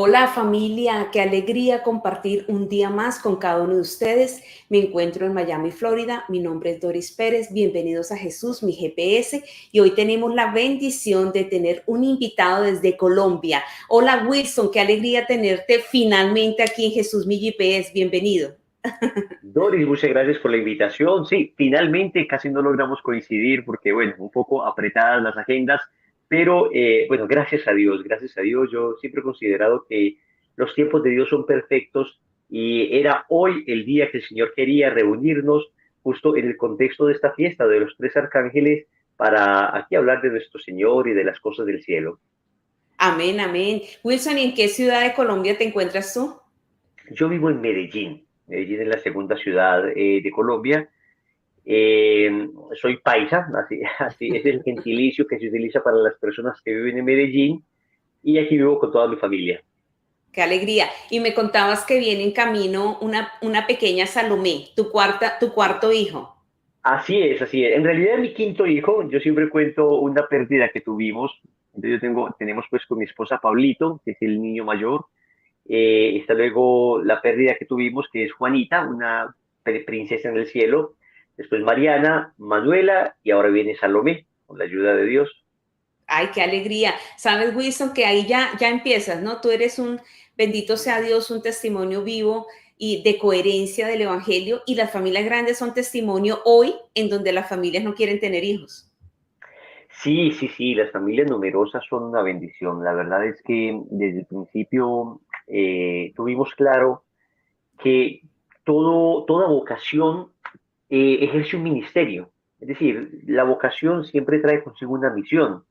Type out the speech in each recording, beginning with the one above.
Hola familia, qué alegría compartir un día más con cada uno de ustedes. Me encuentro en Miami, Florida. Mi nombre es Doris Pérez. Bienvenidos a Jesús, mi GPS. Y hoy tenemos la bendición de tener un invitado desde Colombia. Hola Wilson, qué alegría tenerte finalmente aquí en Jesús, mi GPS. Bienvenido. Doris, muchas gracias por la invitación. Sí, finalmente casi no logramos coincidir porque, bueno, un poco apretadas las agendas, pero bueno, gracias a Dios, yo siempre he considerado que los tiempos de Dios son perfectos y era hoy el día que el Señor quería reunirnos justo en el contexto de esta fiesta de los tres arcángeles para aquí hablar de nuestro Señor y de las cosas del cielo. Amén, amén. Wilson, ¿y en qué ciudad de Colombia te encuentras tú? Yo vivo en Medellín. Medellín es la segunda ciudad de Colombia. Soy paisa, así es el gentilicio que se utiliza para las personas que viven en Medellín y aquí vivo con toda mi familia. Qué alegría. Y me contabas que viene en camino una pequeña Salomé, tu cuarto hijo. Así es, así es. En realidad mi quinto hijo, yo siempre cuento una pérdida que tuvimos. Entonces tenemos pues con mi esposa Pablito, que es el niño mayor. Está luego la pérdida que tuvimos, que es Juanita, una princesa en el cielo. Después Mariana, Manuela y ahora viene Salomé, con la ayuda de Dios. Ay, qué alegría. Sabes, Wilson, que ahí ya empiezas, ¿no? Tú eres bendito sea Dios, un testimonio vivo y de coherencia del Evangelio, y las familias grandes son testimonio hoy en donde las familias no quieren tener hijos. Sí, sí, sí, las familias numerosas son una bendición. La verdad es que desde el principio tuvimos claro que toda vocación ejerce un ministerio. Es decir, la vocación siempre trae consigo una misión.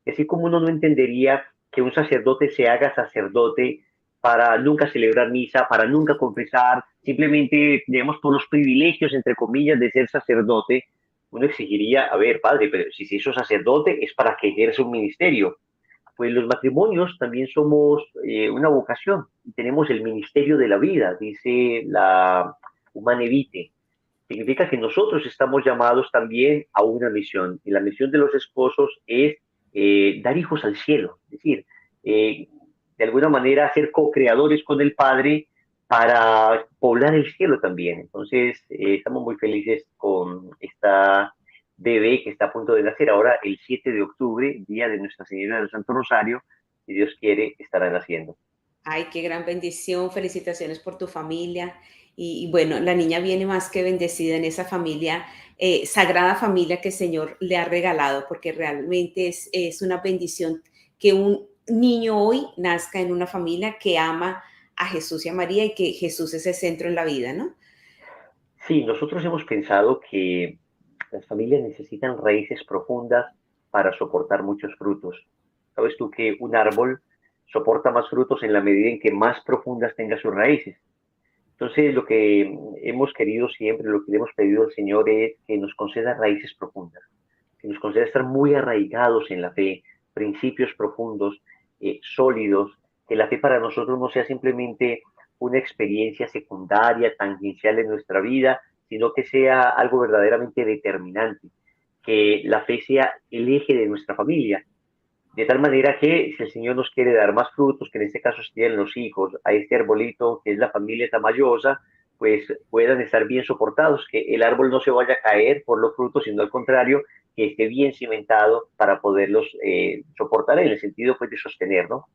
Así como uno no entendería que un sacerdote se haga sacerdote para nunca celebrar misa, para nunca confesar, simplemente, digamos, por los privilegios, entre comillas, de ser sacerdote, uno exigiría, a ver, padre, pero si se hizo sacerdote es para que ejerza un ministerio. Pues los matrimonios también somos una vocación y tenemos el ministerio de la vida, dice la Humane Vitae. Significa que nosotros estamos llamados también a una misión. Y la misión de los esposos es dar hijos al cielo, es decir, eh, de alguna manera ser co-creadores con el Padre para poblar el cielo también. Entonces, estamos muy felices con esta bebé que está a punto de nacer ahora el 7 de octubre, día de Nuestra Señora del Santo Rosario, si Dios quiere, estará naciendo. Ay, qué gran bendición. Felicitaciones por tu familia. Y bueno, la niña viene más que bendecida en esa familia, sagrada familia que el Señor le ha regalado, porque realmente es una bendición que un niño hoy nazca en una familia que ama a Jesús y a María y que Jesús es el centro en la vida, ¿no? Sí, nosotros hemos pensado que las familias necesitan raíces profundas para soportar muchos frutos. Sabes tú que un árbol soporta más frutos en la medida en que más profundas tenga sus raíces. Entonces, lo que hemos querido siempre, lo que le hemos pedido al Señor es que nos conceda raíces profundas, que nos conceda estar muy arraigados en la fe, principios profundos, sólidos, que la fe para nosotros no sea simplemente una experiencia secundaria, tangencial en nuestra vida, sino que sea algo verdaderamente determinante, que la fe sea el eje de nuestra familia, de tal manera que si el Señor nos quiere dar más frutos, que en este caso serían los hijos, a este arbolito que es la familia tamayosa, pues puedan estar bien soportados, que el árbol no se vaya a caer por los frutos, sino al contrario, que esté bien cimentado para poderlos soportar en el sentido pues de sostener, ¿no?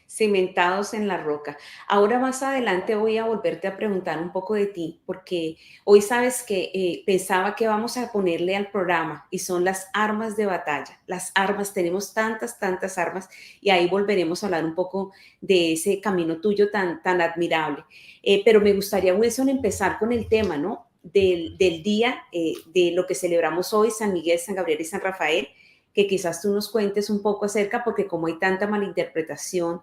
Cimentados en la roca. Ahora más adelante voy a volverte a preguntar un poco de ti, porque hoy sabes que pensaba que vamos a ponerle al programa y son las armas de batalla. Las armas, tenemos tantas, tantas armas y ahí volveremos a hablar un poco de ese camino tuyo tan admirable. Pero me gustaría, Wilson, empezar con el tema, ¿no? Del día, de lo que celebramos hoy, San Miguel, San Gabriel y San Rafael, que quizás tú nos cuentes un poco acerca, porque como hay tanta malinterpretación,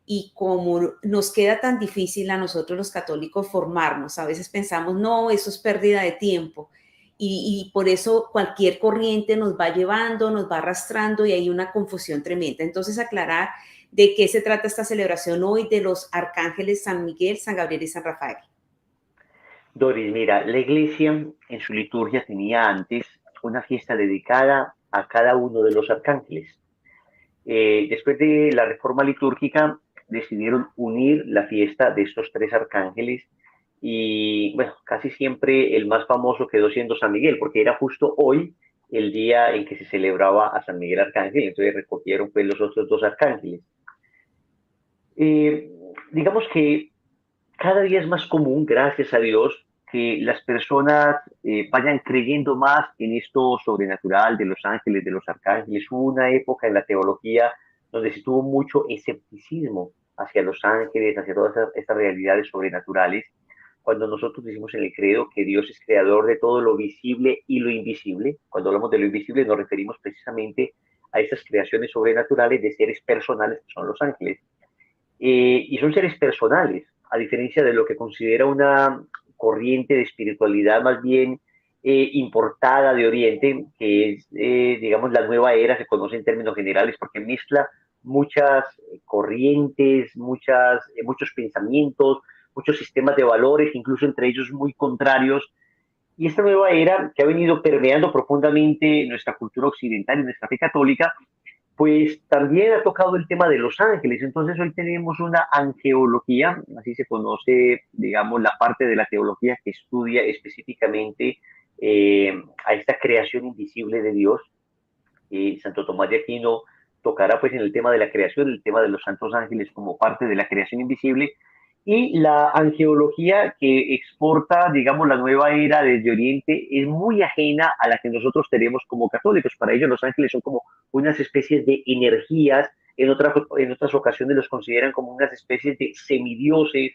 y como nos queda tan difícil a nosotros los católicos formarnos, a veces pensamos, no, eso es pérdida de tiempo. Y por eso cualquier corriente nos va llevando, nos va arrastrando y hay una confusión tremenda. Entonces, aclarar de qué se trata esta celebración hoy de los arcángeles San Miguel, San Gabriel y San Rafael. Doris, mira, la iglesia en su liturgia tenía antes una fiesta dedicada a cada uno de los arcángeles. Después de la reforma litúrgica, decidieron unir la fiesta de estos tres arcángeles y bueno, casi siempre el más famoso quedó siendo San Miguel, porque era justo hoy el día en que se celebraba a San Miguel Arcángel, entonces recogieron pues los otros dos arcángeles. Eh, digamos que cada día es más común, gracias a Dios, que las personas vayan creyendo más en esto sobrenatural de los ángeles, de los arcángeles. Hubo una época en la teología donde se tuvo mucho escepticismo hacia los ángeles, hacia todas estas realidades sobrenaturales, cuando nosotros decimos en el credo que Dios es creador de todo lo visible y lo invisible. Cuando hablamos de lo invisible nos referimos precisamente a esas creaciones sobrenaturales de seres personales que son los ángeles. Y son seres personales, a diferencia de lo que considera una corriente de espiritualidad más bien importada de Oriente, que es, digamos, la nueva era, se conoce en términos generales, porque mezcla muchas corrientes, muchos pensamientos, muchos sistemas de valores, incluso entre ellos muy contrarios. Y esta nueva era que ha venido permeando profundamente nuestra cultura occidental y nuestra fe católica, pues también ha tocado el tema de los ángeles. Entonces hoy tenemos una angeología, así se conoce, digamos, la parte de la teología que estudia específicamente a esta creación invisible de Dios. Santo Tomás de Aquino tocará pues en el tema de la creación, el tema de los santos ángeles como parte de la creación invisible, y la angeología que exporta, digamos, la nueva era desde Oriente es muy ajena a la que nosotros tenemos como católicos. Para ellos los ángeles son como unas especies de energías, en otras ocasiones los consideran como unas especies de semidioses.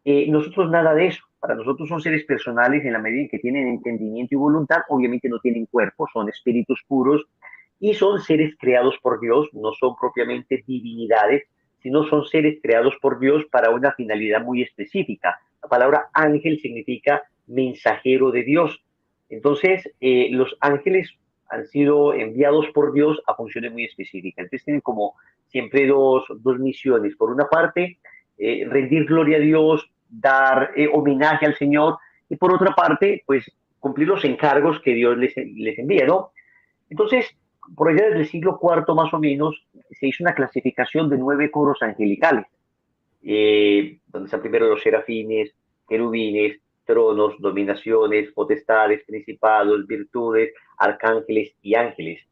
Nosotros nada de eso. Para nosotros son seres personales en la medida en que tienen entendimiento y voluntad. Obviamente no tienen cuerpo, son espíritus puros y son seres creados por Dios, no son propiamente divinidades, sino son seres creados por Dios para una finalidad muy específica. La palabra ángel significa mensajero de Dios. Entonces, los ángeles han sido enviados por Dios a funciones muy específicas. Entonces, tienen como siempre dos misiones. Por una parte, rendir gloria a Dios, dar homenaje al Señor, y por otra parte, pues cumplir los encargos que Dios les envía, ¿no? Entonces, por allá desde el siglo IV más o menos, se hizo una clasificación de 9 coros angelicales, donde están primero los serafines, querubines, tronos, dominaciones, potestades, principados, virtudes, arcángeles y ángeles.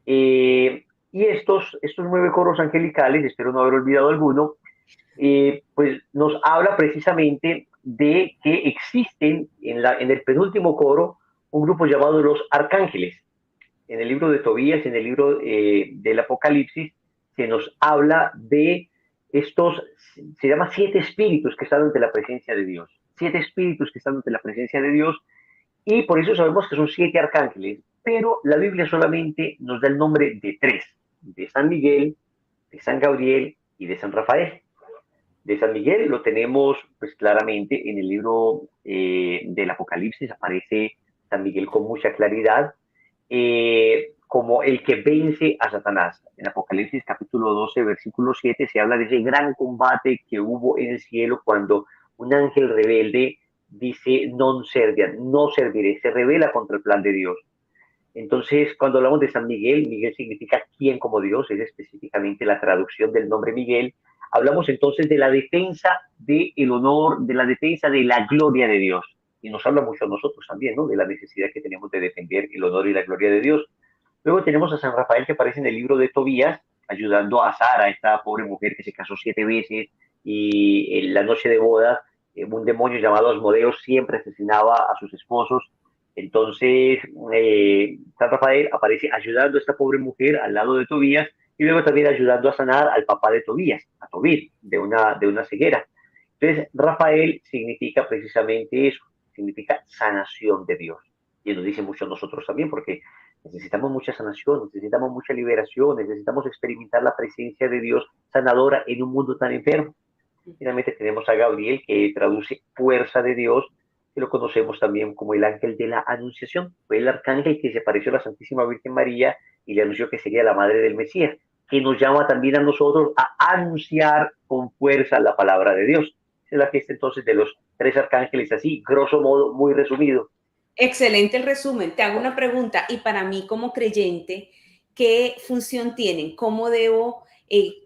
Y estos 9 coros angelicales, espero no haber olvidado alguno, pues nos habla precisamente de que existen en el penúltimo coro un grupo llamado los arcángeles. En el libro de Tobías, en el libro del Apocalipsis, se nos habla de estos, se llama 7 espíritus que están ante la presencia de Dios. 7 espíritus que están ante la presencia de Dios, y por eso sabemos que son 7 arcángeles, pero la Biblia solamente nos da el nombre de 3, de San Miguel, de San Gabriel y de San Rafael. De San Miguel lo tenemos pues claramente en el libro del Apocalipsis, aparece San Miguel con mucha claridad, como el que vence a Satanás. En Apocalipsis capítulo 12, versículo 7, se habla de ese gran combate que hubo en el cielo cuando un ángel rebelde dice non serviam, no serviré, se revela contra el plan de Dios. Entonces, cuando hablamos de San Miguel, Miguel significa quién como Dios, es específicamente la traducción del nombre Miguel. Hablamos entonces de la defensa del honor, de la defensa de la gloria de Dios. Y nos habla mucho a nosotros también, ¿no? De la necesidad que tenemos de defender el honor y la gloria de Dios. Luego tenemos a San Rafael que aparece en el libro de Tobías, ayudando a Sara, esta pobre mujer que se casó 7 veces y en la noche de bodas un demonio llamado Asmodeus siempre asesinaba a sus esposos. Entonces, San Rafael aparece ayudando a esta pobre mujer al lado de Tobías y luego también ayudando a sanar al papá de Tobías, a Tobit, de una ceguera. Entonces, Rafael significa precisamente eso, significa sanación de Dios. Y nos dice mucho a nosotros también, porque necesitamos mucha sanación, necesitamos mucha liberación, necesitamos experimentar la presencia de Dios sanadora en un mundo tan enfermo. Finalmente tenemos a Gabriel, que traduce fuerza de Dios, que lo conocemos también como el ángel de la Anunciación. Fue el arcángel que se apareció a la Santísima Virgen María y le anunció que sería la madre del Mesías, que nos llama también a nosotros a anunciar con fuerza la palabra de Dios. Esa es la fiesta entonces de los 3 arcángeles, así, grosso modo, muy resumido. Excelente el resumen. Te hago una pregunta y para mí como creyente, ¿qué función tienen? ¿Cómo debo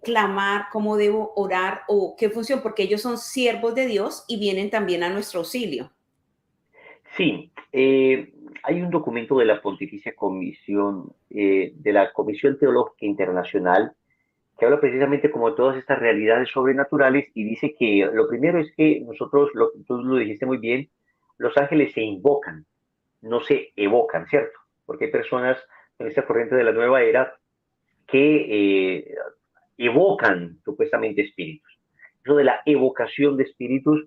clamar, cómo debo orar o qué función, porque ellos son siervos de Dios y vienen también a nuestro auxilio. Sí, hay un documento de la Pontificia Comisión, de la Comisión Teológica Internacional, que habla precisamente como de todas estas realidades sobrenaturales y dice que lo primero es que nosotros, tú lo dijiste muy bien, los ángeles se invocan, no se evocan, ¿cierto? Porque hay personas en esta corriente de la nueva era que evocan supuestamente espíritus. Eso de la evocación de espíritus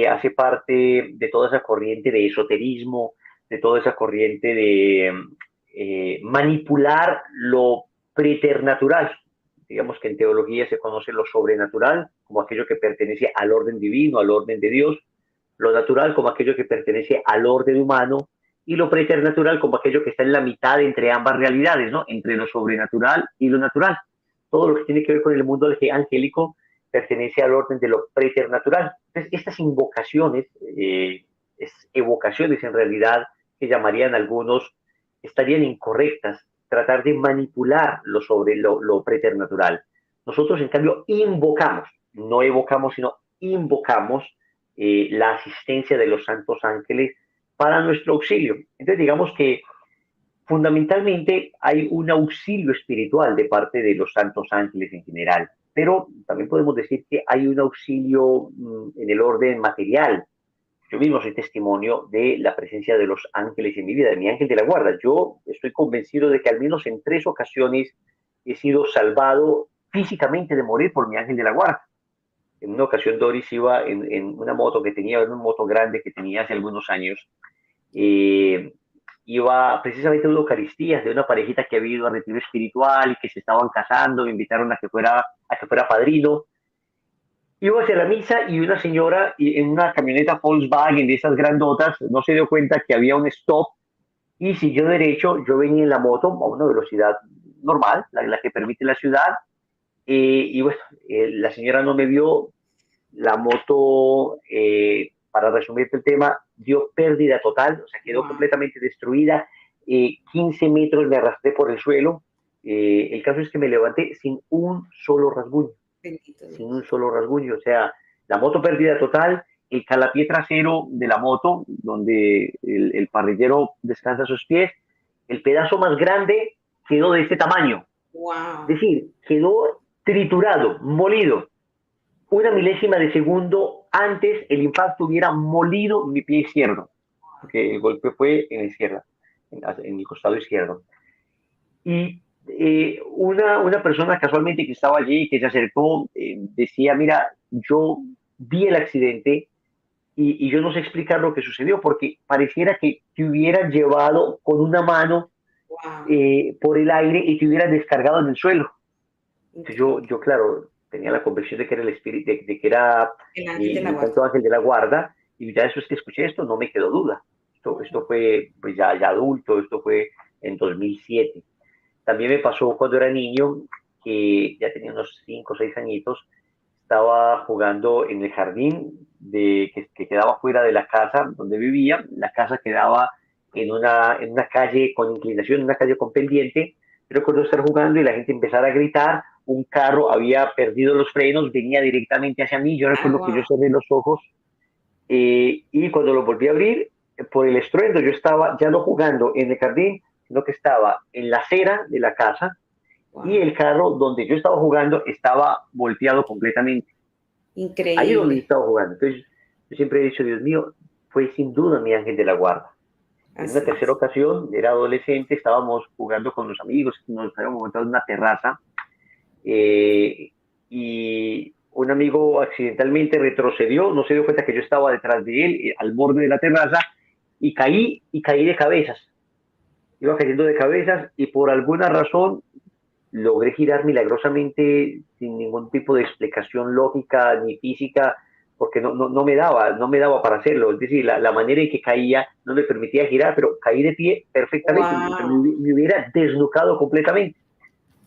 hace parte de toda esa corriente de esoterismo, de toda esa corriente de manipular lo preternatural. Digamos que en teología se conoce lo sobrenatural como aquello que pertenece al orden divino, al orden de Dios, lo natural como aquello que pertenece al orden humano y lo preternatural como aquello que está en la mitad entre ambas realidades, ¿no? Entre lo sobrenatural y lo natural. Todo lo que tiene que ver con el mundo angélico pertenece al orden de lo preternatural. Entonces, estas invocaciones, evocaciones en realidad, que llamarían algunos, estarían incorrectas. Tratar de manipular lo preternatural. Nosotros, en cambio, invocamos, no evocamos, sino invocamos la asistencia de los santos ángeles para nuestro auxilio. Entonces, digamos que fundamentalmente hay un auxilio espiritual de parte de los santos ángeles en general, pero también podemos decir que hay un auxilio en el orden material. Yo mismo soy testimonio de la presencia de los ángeles en mi vida, de mi ángel de la guarda. Yo estoy convencido de que al menos en 3 ocasiones he sido salvado físicamente de morir por mi ángel de la guarda. En una ocasión Doris iba en una moto que tenía, en una moto grande que tenía hace algunos años, eh, iba precisamente a una Eucaristía de una parejita que había ido a retiro espiritual y que se estaban casando, me invitaron a que fuera padrino. Iba hacia la misa y una señora en una camioneta Volkswagen de esas grandotas no se dio cuenta que había un stop y siguió derecho. Yo venía en la moto a una velocidad normal, la que permite la ciudad, y bueno, la señora no me vio, la moto, para resumirte el tema, dio pérdida total, o sea, quedó Wow, completamente destruida, 15 metros me arrastré por el suelo, el caso es que me levanté sin un solo rasguño, bendito sin un Dios. solo rasguño, o sea, la moto pérdida total, el calapié trasero de la moto, donde el parrillero descansa sus pies, el pedazo más grande quedó de este tamaño, es Wow, decir, quedó triturado, molido, una milésima de segundo antes el impacto hubiera molido mi pie izquierdo, porque el golpe fue en la izquierda, en mi costado izquierdo. Y una persona casualmente que estaba allí, que se acercó, decía, mira, yo vi el accidente y yo no sé explicar lo que sucedió, porque pareciera que te hubieran llevado con una mano wow, por el aire y te hubieran descargado en el suelo. Entonces increíble. claro, tenía la convicción de que era el espíritu, de que era El ángel de la mi guarda. santo ángel de la guarda, y ya después que escuché esto, no me quedó duda. Esto fue pues ya adulto, esto fue en 2007. También me pasó cuando era niño, que ya tenía unos 5 o 6 añitos, estaba jugando en el jardín que quedaba fuera de la casa donde vivía. La casa quedaba en una calle con inclinación, una calle con pendiente. Yo recuerdo estar jugando y la gente empezar a gritar. Un carro había perdido los frenos, venía directamente hacia mí. Yo Ah, recuerdo que yo wow. cerré los ojos y cuando lo volví a abrir, por el estruendo, yo estaba ya no jugando en el jardín, sino que estaba en la acera de la casa y Wow, el carro donde yo estaba jugando estaba volteado completamente. Ahí es donde yo increíble. estaba jugando. Entonces, yo siempre he dicho, Dios mío, fue sin duda mi ángel de la guarda. En una Así tercera es. ocasión, era adolescente, estábamos jugando con los amigos, nos habíamos montado en una terraza eh, y un amigo accidentalmente retrocedió, no se dio cuenta que yo estaba detrás de él, al borde de la terraza, y caí de cabezas. Iba cayendo de cabezas y por alguna razón logré girar milagrosamente sin ningún tipo de explicación lógica ni física, porque no me daba para hacerlo. Es decir, la manera en que caía no me permitía girar, pero caí de pie perfectamente, Wow, me hubiera desnucado completamente.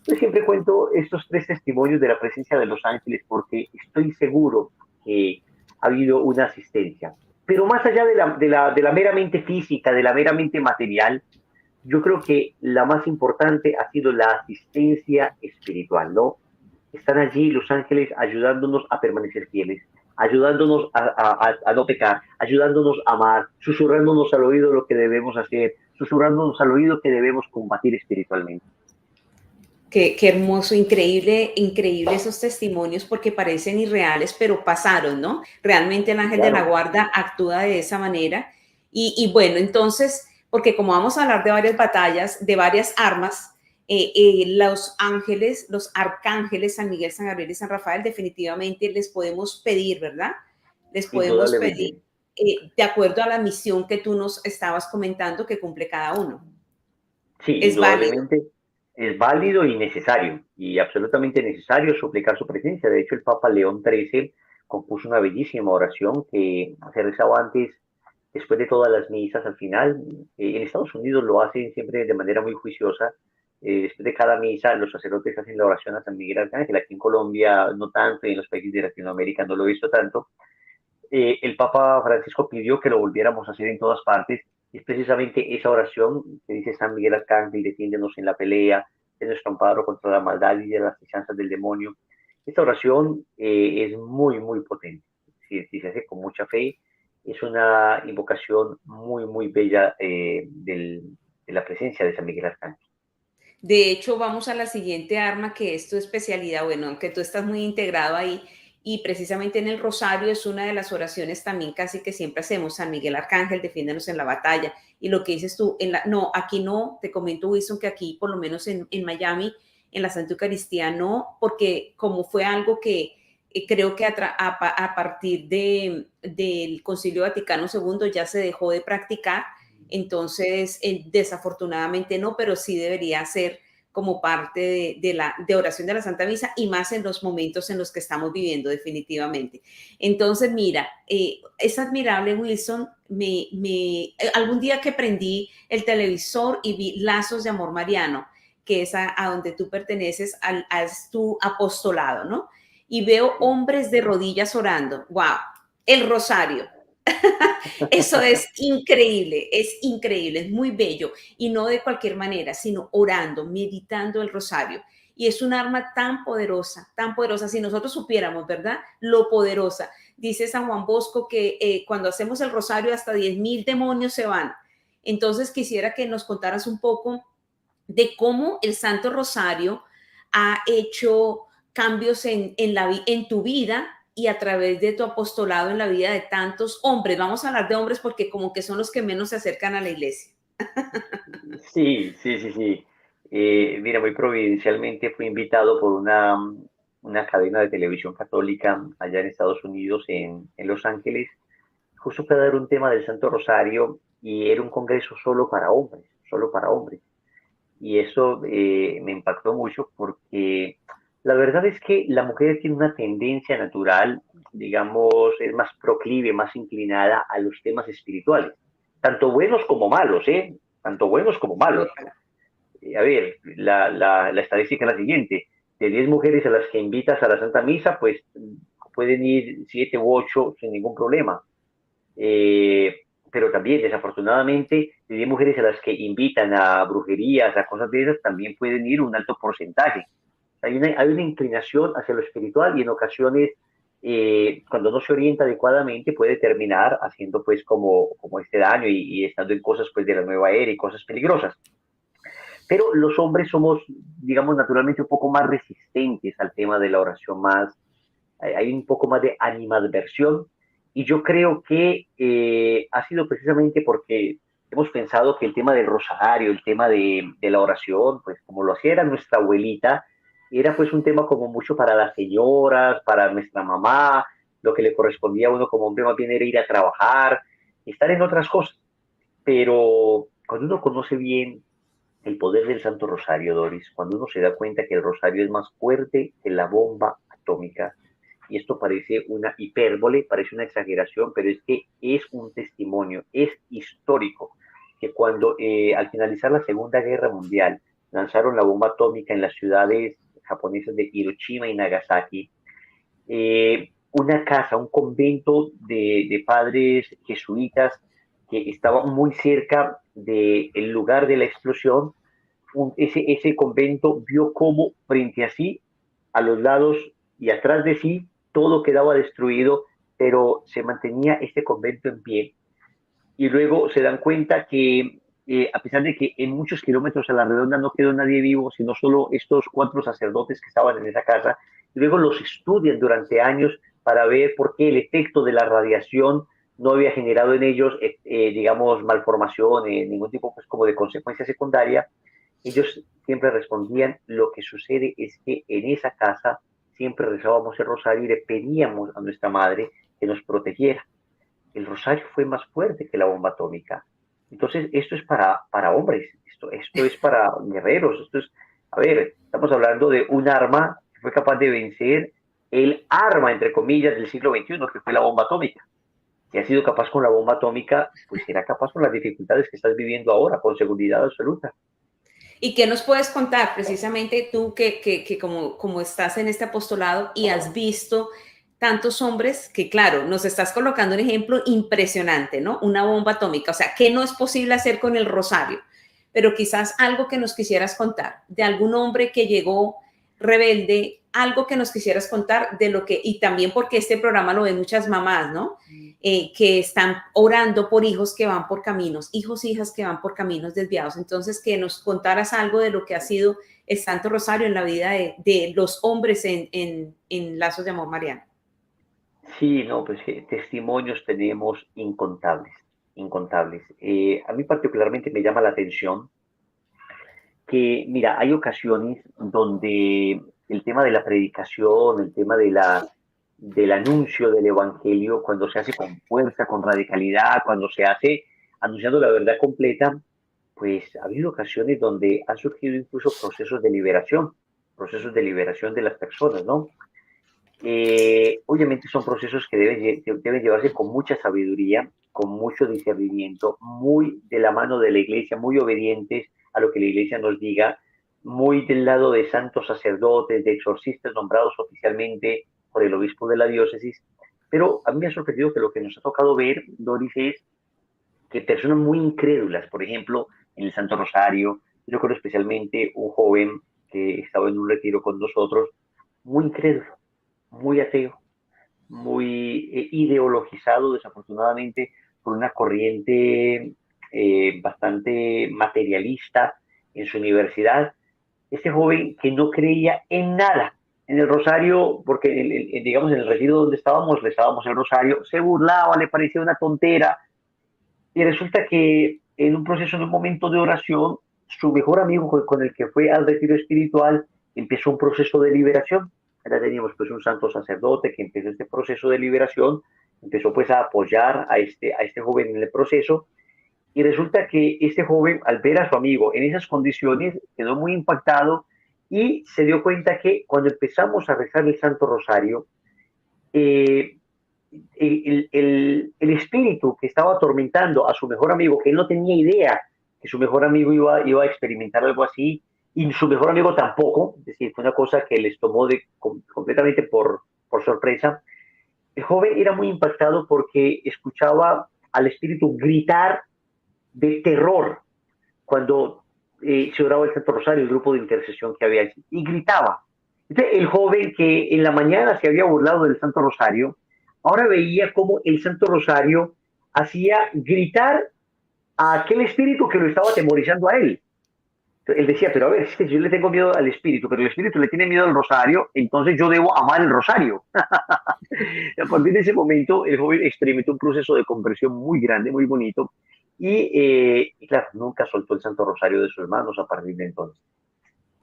Yo siempre cuento estos 3 testimonios de la presencia de los ángeles porque estoy seguro que ha habido una asistencia. Pero más allá de la meramente física, de la meramente material, yo creo que la más importante ha sido la asistencia espiritual, ¿no? están allí los ángeles ayudándonos a permanecer fieles, ayudándonos a no pecar, ayudándonos a amar, susurrándonos al oído lo que debemos hacer, susurrándonos al oído que debemos combatir espiritualmente. Qué hermoso, increíble, increíble esos testimonios porque parecen irreales, pero pasaron, ¿no? Realmente el ángel de la Claro, guarda actúa de esa manera. Bueno, entonces, porque como vamos a hablar de varias batallas, de varias armas, los ángeles, los arcángeles, San Miguel, San Gabriel y San Rafael, definitivamente les podemos pedir, ¿verdad? Les podemos pedir, indudablemente. de acuerdo a la misión que tú nos estabas comentando que cumple cada uno. Sí, Es válido. indudablemente es válido y necesario, y absolutamente necesario suplicar su presencia. De hecho, el Papa León XIII compuso una bellísima oración que se rezaba antes, después de todas las misas al final. En Estados Unidos lo hacen siempre de manera muy juiciosa. Después de cada misa, los sacerdotes hacen la oración a San Miguel Arcángel. Aquí en Colombia no tanto, y en los países de Latinoamérica no lo he visto tanto. El Papa Francisco pidió que lo volviéramos a hacer en todas partes. Es precisamente esa oración que dice San Miguel Arcángel, defiéndenos en la pelea, es nuestro amparo contra la maldad y de las asechanzas del demonio. Esta oración es muy, muy potente. Si se hace con mucha fe, es una invocación muy, muy bella de la presencia de San Miguel Arcángel. De hecho, vamos a la siguiente arma, que es tu especialidad, bueno, aunque tú estás muy integrado ahí, y precisamente en el rosario es una de las oraciones también casi que siempre hacemos, San Miguel Arcángel, defiéndenos en la batalla. Y lo que dices tú, no, aquí no, te comento, Wilson, que aquí, por lo menos en Miami, en la Santa Eucaristía, no, porque como fue algo que creo que a partir del Concilio Vaticano II ya se dejó de practicar, entonces desafortunadamente no, pero sí debería ser como parte de oración de la Santa Misa y más en los momentos en los que estamos viviendo definitivamente. Entonces, mira, es admirable, Wilson, algún día que prendí el televisor y vi Lazos de Amor Mariano, que es a donde tú perteneces, a tu apostolado, ¿no? Y veo hombres de rodillas orando. ¡Wow! El rosario. Eso es increíble, es muy bello y no de cualquier manera, sino orando, meditando el rosario. Y es un arma tan poderosa, si nosotros supiéramos, ¿verdad? Lo poderosa. Dice San Juan Bosco que cuando hacemos el rosario hasta 10,000 demonios se van. Entonces quisiera que nos contaras un poco de cómo el Santo Rosario ha hecho cambios en tu vida y a través de tu apostolado en la vida de tantos hombres. Vamos a hablar de hombres porque como que son los que menos se acercan a la iglesia. Sí, sí, sí, sí. Mira, muy providencialmente fui invitado por una cadena de televisión católica allá en Estados Unidos, en Los Ángeles, justo para dar un tema del Santo Rosario, y era un congreso solo para hombres, solo para hombres. Y eso me impactó mucho porque la verdad es que la mujer tiene una tendencia natural, digamos, es más proclive, más inclinada a los temas espirituales, tanto buenos como malos, ¿eh? Tanto buenos como malos. A ver, la estadística es la siguiente: de 10 mujeres a las que invitas a la Santa Misa, pues pueden ir 7 u 8 sin ningún problema. Eh, pero también, desafortunadamente, de 10 mujeres a las que invitan a brujerías, a cosas de esas, también pueden ir un alto porcentaje. Hay una inclinación hacia lo espiritual, y en ocasiones, cuando no se orienta adecuadamente, puede terminar haciendo pues como este daño, y estando en cosas pues de la nueva era y cosas peligrosas. Pero los hombres somos, digamos, naturalmente un poco más resistentes al tema de la oración, hay un poco más de animadversión, y yo creo que ha sido precisamente porque hemos pensado que el tema del rosario, el tema de la oración, pues como lo hacía era nuestra abuelita, era pues un tema como mucho para las señoras, para nuestra mamá. Lo que le correspondía a uno como hombre más bien era ir a trabajar, estar en otras cosas. Pero cuando uno conoce bien el poder del Santo Rosario, Doris, cuando uno se da cuenta que el rosario es más fuerte que la bomba atómica, y esto parece una hipérbole, parece una exageración, pero es que es un testimonio, es histórico, que cuando al finalizar la Segunda Guerra Mundial lanzaron la bomba atómica en las ciudades japonesas de Hiroshima y Nagasaki, una casa, un convento de padres jesuitas que estaba muy cerca del lugar de la explosión, ese convento vio cómo frente a sí a los lados y atrás de sí, todo quedaba destruido, pero se mantenía este convento en pie. Y luego se dan cuenta que, a pesar de que en muchos kilómetros a la redonda no quedó nadie vivo, sino solo estos 4 sacerdotes que estaban en esa casa, y luego los estudian durante años para ver por qué el efecto de la radiación no había generado en ellos, digamos, malformación, ningún tipo pues, como de consecuencia secundaria. Ellos siempre respondían, lo que sucede es que en esa casa siempre rezábamos el rosario y le pedíamos a nuestra madre que nos protegiera. El rosario fue más fuerte que la bomba atómica. Entonces, esto es para hombres, esto es para guerreros, esto es, a ver, estamos hablando de un arma que fue capaz de vencer el arma, entre comillas, del siglo XXI, que fue la bomba atómica. Si ha sido capaz con la bomba atómica, pues será capaz con las dificultades que estás viviendo ahora, con seguridad absoluta. ¿Y qué nos puedes contar precisamente tú que como estás en este apostolado y has visto tantos hombres que, claro, nos estás colocando un ejemplo impresionante, ¿no? Una bomba atómica, o sea, ¿qué no es posible hacer con el rosario? Pero quizás algo que nos quisieras contar de algún hombre que llegó rebelde, algo que nos quisieras contar de lo que, y también porque este programa lo ven muchas mamás, ¿no? Que están orando por hijos que van por caminos, hijos, hijas que van por caminos desviados. Entonces, que nos contaras algo de lo que ha sido el Santo Rosario en la vida de los hombres en Lazos de Amor Mariano. Sí, no, pues testimonios tenemos incontables, incontables. A mí particularmente me llama la atención que, mira, hay ocasiones donde el tema de la predicación, el tema del anuncio del evangelio, cuando se hace con fuerza, con radicalidad, cuando se hace anunciando la verdad completa, pues ha habido ocasiones donde han surgido incluso procesos de liberación de las personas, ¿no? Obviamente son procesos que deben llevarse con mucha sabiduría, con mucho discernimiento, muy de la mano de la iglesia, muy obedientes a lo que la iglesia nos diga, muy del lado de santos sacerdotes, de exorcistas nombrados oficialmente por el obispo de la diócesis. Pero a mí me ha sorprendido que lo que nos ha tocado ver, Doris, es que personas muy incrédulas, por ejemplo, en el Santo Rosario, yo recuerdo especialmente un joven que estaba en un retiro con nosotros, muy incrédulo, muy ateo, muy ideologizado, desafortunadamente, por una corriente bastante materialista en su universidad. Este joven que no creía en nada, en el rosario, porque digamos en el retiro donde estábamos, rezábamos el rosario, se burlaba, le parecía una tontera, y resulta que en un proceso, en un momento de oración, su mejor amigo con el que fue al retiro espiritual empezó un proceso de liberación. Ya teníamos pues un santo sacerdote que empezó este proceso de liberación, empezó pues a apoyar a este joven en el proceso, y resulta que este joven, al ver a su amigo en esas condiciones, quedó muy impactado y se dio cuenta que cuando empezamos a rezar el Santo Rosario, eh, el espíritu que estaba atormentando a su mejor amigo, que él no tenía idea que su mejor amigo iba a experimentar algo así, y su mejor amigo tampoco, es decir, fue una cosa que les tomó completamente por sorpresa. El joven era muy impactado porque escuchaba al espíritu gritar de terror cuando se oraba el Santo Rosario, el grupo de intercesión que había allí, y gritaba. Entonces, el joven que en la mañana se había burlado del Santo Rosario, ahora veía cómo el Santo Rosario hacía gritar a aquel espíritu que lo estaba atemorizando a él. Entonces, él decía, pero a ver, es que yo le tengo miedo al espíritu, pero el espíritu le tiene miedo al rosario, entonces yo debo amar el rosario. A partir de ese momento, el joven experimentó un proceso de conversión muy grande, muy bonito, y claro, nunca soltó el Santo Rosario de sus manos a partir de entonces.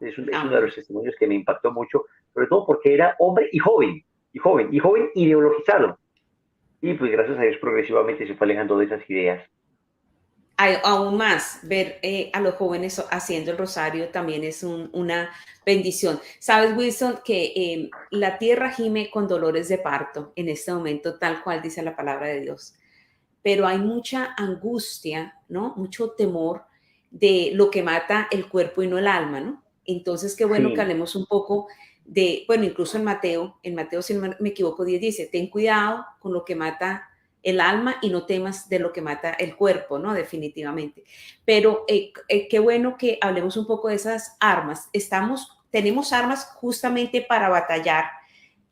Es uno de los Amén. testimonios que me impactó mucho, sobre todo porque era hombre y joven, y joven ideologizado. Y pues gracias a Dios progresivamente se fue alejando de esas ideas. Hay, aún más, ver a los jóvenes haciendo el rosario también es una bendición. Sabes, Wilson, que la tierra gime con dolores de parto en este momento, tal cual dice la palabra de Dios. Pero hay mucha angustia, ¿no? Mucho temor de lo que mata el cuerpo y no el alma, ¿no? Entonces, qué bueno que Sí, hablemos un poco de, bueno, incluso en Mateo, si no me equivoco, 10 dice, ten cuidado con lo que mata el alma y no temas de lo que mata el cuerpo, ¿no? Definitivamente. Pero qué bueno que hablemos un poco de esas armas. Estamos tenemos armas justamente para batallar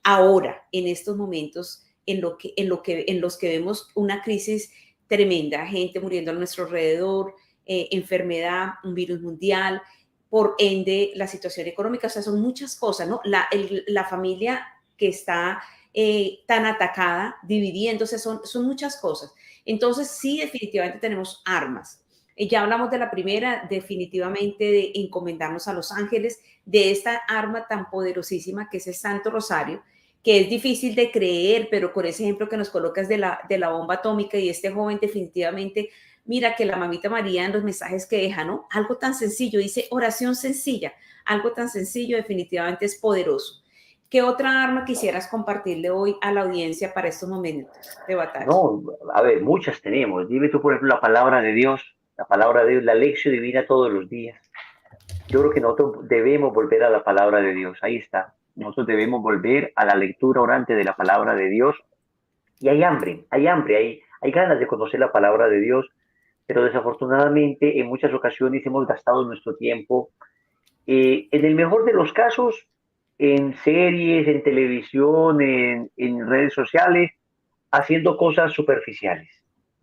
ahora, en estos momentos, en los que vemos una crisis tremenda, gente muriendo a nuestro alrededor, enfermedad, un virus mundial, por ende la situación económica, o sea, son muchas cosas, ¿no? La familia que está tan atacada, dividiéndose, son muchas cosas. Entonces, sí, definitivamente tenemos armas. Ya hablamos de la primera, definitivamente de encomendarnos a los ángeles, de esta arma tan poderosísima que es el Santo Rosario, que es difícil de creer, pero con ese ejemplo que nos colocas de la bomba atómica y este joven definitivamente, mira que la mamita María en los mensajes que deja, ¿no? Algo tan sencillo, dice oración sencilla, algo tan sencillo definitivamente es poderoso. ¿Qué otra arma quisieras compartirle hoy a la audiencia para estos momentos de batalla? No, a ver, muchas tenemos. Dime tú, por ejemplo, la palabra de Dios, la lección divina todos los días. Yo creo que nosotros debemos volver a la palabra de Dios. Ahí está. Nosotros debemos volver a la lectura orante de la palabra de Dios. Y hay hambre, hay ganas de conocer la palabra de Dios, pero desafortunadamente en muchas ocasiones hemos gastado nuestro tiempo, en el mejor de los casos, en series, en televisión, en redes sociales, haciendo cosas superficiales.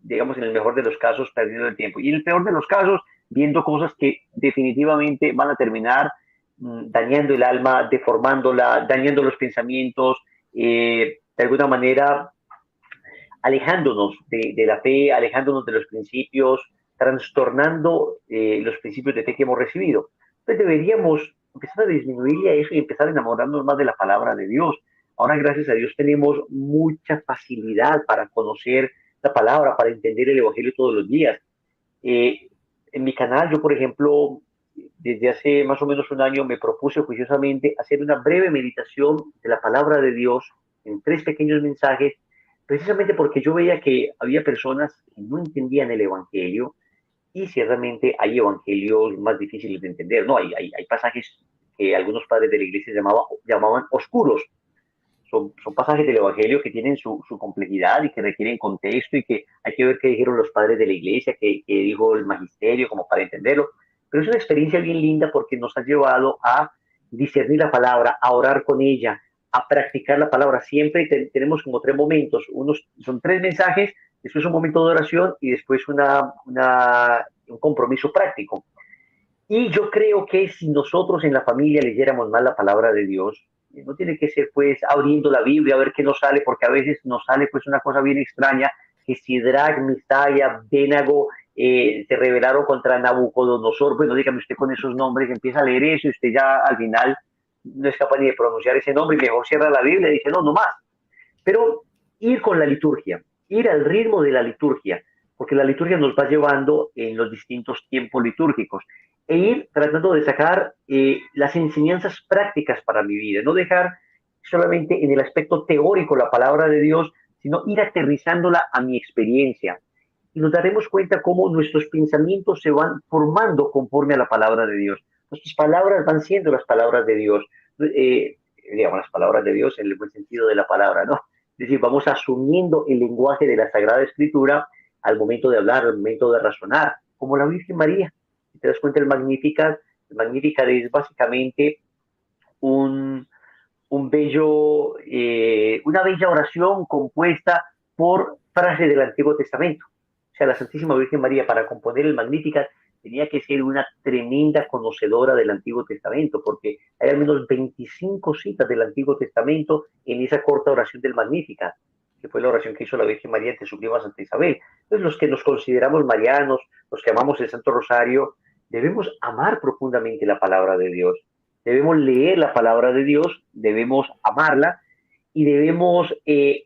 Digamos, en el mejor de los casos, perdiendo el tiempo. Y en el peor de los casos, viendo cosas que definitivamente van a terminar dañando el alma, deformándola, dañando los pensamientos, de alguna manera alejándonos de la fe, alejándonos de los principios, trastornando los principios de fe que hemos recibido. Entonces deberíamos empezar a disminuir eso y empezar a enamorarnos más de la palabra de Dios. Ahora, gracias a Dios, tenemos mucha facilidad para conocer la palabra, para entender el Evangelio todos los días. En mi canal, yo, por ejemplo, desde hace más o menos un año me propuse juiciosamente hacer una breve meditación de la palabra de Dios en 3 pequeños mensajes, precisamente porque yo veía que había personas que no entendían el Evangelio y ciertamente hay evangelios más difíciles de entender, ¿no? Hay pasajes que algunos padres de la iglesia llamaban oscuros. Son pasajes del Evangelio que tienen su complejidad y que requieren contexto y que hay que ver qué dijeron los padres de la iglesia, qué dijo el magisterio, como para entenderlo. Pero es una experiencia bien linda porque nos ha llevado a discernir la palabra, a orar con ella, a practicar la palabra. Siempre tenemos como 3 momentos. Son 3 mensajes, después un momento de oración y después un compromiso práctico. Y yo creo que si nosotros en la familia leyéramos más la palabra de Dios, no tiene que ser pues abriendo la Biblia a ver qué nos sale, porque a veces nos sale pues una cosa bien extraña, que Sidrac, Misael, Abdenago se rebelaron contra Nabucodonosor. Bueno, dígame usted con esos nombres, empieza a leer eso y usted ya al final no es capaz ni de pronunciar ese nombre y mejor cierra la Biblia y dice, no, no más. Pero ir con la liturgia, ir al ritmo de la liturgia, porque la liturgia nos va llevando en los distintos tiempos litúrgicos, e ir tratando de sacar las enseñanzas prácticas para mi vida, no dejar solamente en el aspecto teórico la palabra de Dios, sino ir aterrizándola a mi experiencia. Y nos daremos cuenta cómo nuestros pensamientos se van formando conforme a la palabra de Dios. Nuestras palabras van siendo las palabras de Dios. Digamos, las palabras de Dios en el buen sentido de la palabra, ¿no? Es decir, vamos asumiendo el lenguaje de la Sagrada Escritura al momento de hablar, al momento de razonar, como la Virgen María. Si te das cuenta, el Magnificat es básicamente un, una bella oración compuesta por frases del Antiguo Testamento. O sea, la Santísima Virgen María, para componer el Magnificat, tenía que ser una tremenda conocedora del Antiguo Testamento, porque hay al menos 25 citas del Antiguo Testamento en esa corta oración del Magnificat, que fue la oración que hizo la Virgen María ante su prima Santa Isabel. Entonces, los que nos consideramos marianos, los que amamos el Santo Rosario, debemos amar profundamente la palabra de Dios. Debemos leer la palabra de Dios, debemos amarla y debemos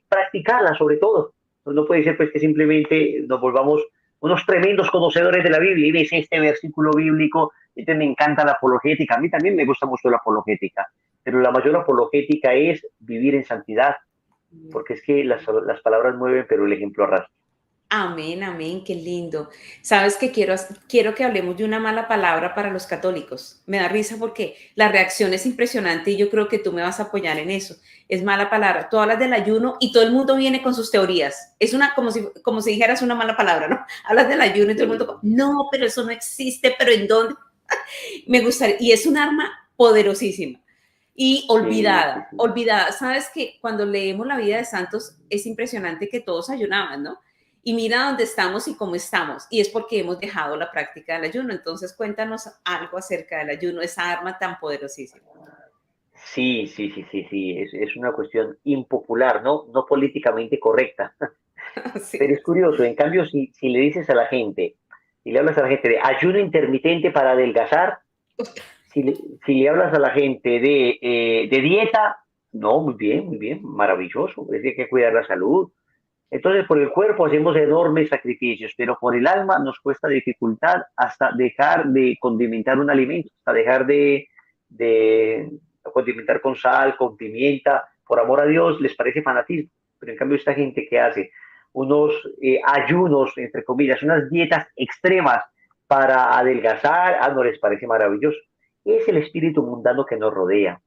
practicarla sobre todo. No puede ser pues que simplemente nos volvamos unos tremendos conocedores de la Biblia y ves este versículo bíblico, este me encanta la apologética, a mí también me gusta mucho la apologética, pero la mayor apologética es vivir en santidad, porque es que las palabras mueven, pero el ejemplo arrastra. Amén, amén, qué lindo. Sabes que quiero que hablemos de una mala palabra para los católicos. Me da risa porque la reacción es impresionante y yo creo que tú me vas a apoyar en eso. Es mala palabra. Tú hablas del ayuno y todo el mundo viene con sus teorías. Es una como si dijeras una mala palabra, ¿no? Hablas del ayuno y todo el mundo, no, pero eso no existe, pero ¿en dónde? Me gustaría, y es un arma poderosísima y Sí, sí, olvidada, sí. olvidada. Sabes que cuando leemos la vida de santos es impresionante que todos ayunaban, ¿no? Y mira dónde estamos y cómo estamos. Y es porque hemos dejado la práctica del ayuno. Entonces cuéntanos algo acerca del ayuno, esa arma tan poderosísima. Sí, sí, sí, sí, sí, es una cuestión impopular, ¿no? No políticamente correcta. Pero Sí. es curioso, en cambio, si le dices a la gente, si le hablas a la gente de ayuno intermitente para adelgazar, si le, si le hablas a la gente de dieta, no, muy bien, maravilloso, es que hay que cuidar la salud. Entonces, por el cuerpo hacemos enormes sacrificios, pero por el alma nos cuesta dificultad hasta dejar de condimentar un alimento, hasta dejar de condimentar con sal, con pimienta. Por amor a Dios, les parece fanatismo. Pero en cambio, esta gente que hace unos ayunos, entre comillas, unas dietas extremas para adelgazar, no les parece maravilloso. Es el espíritu mundano que nos rodea.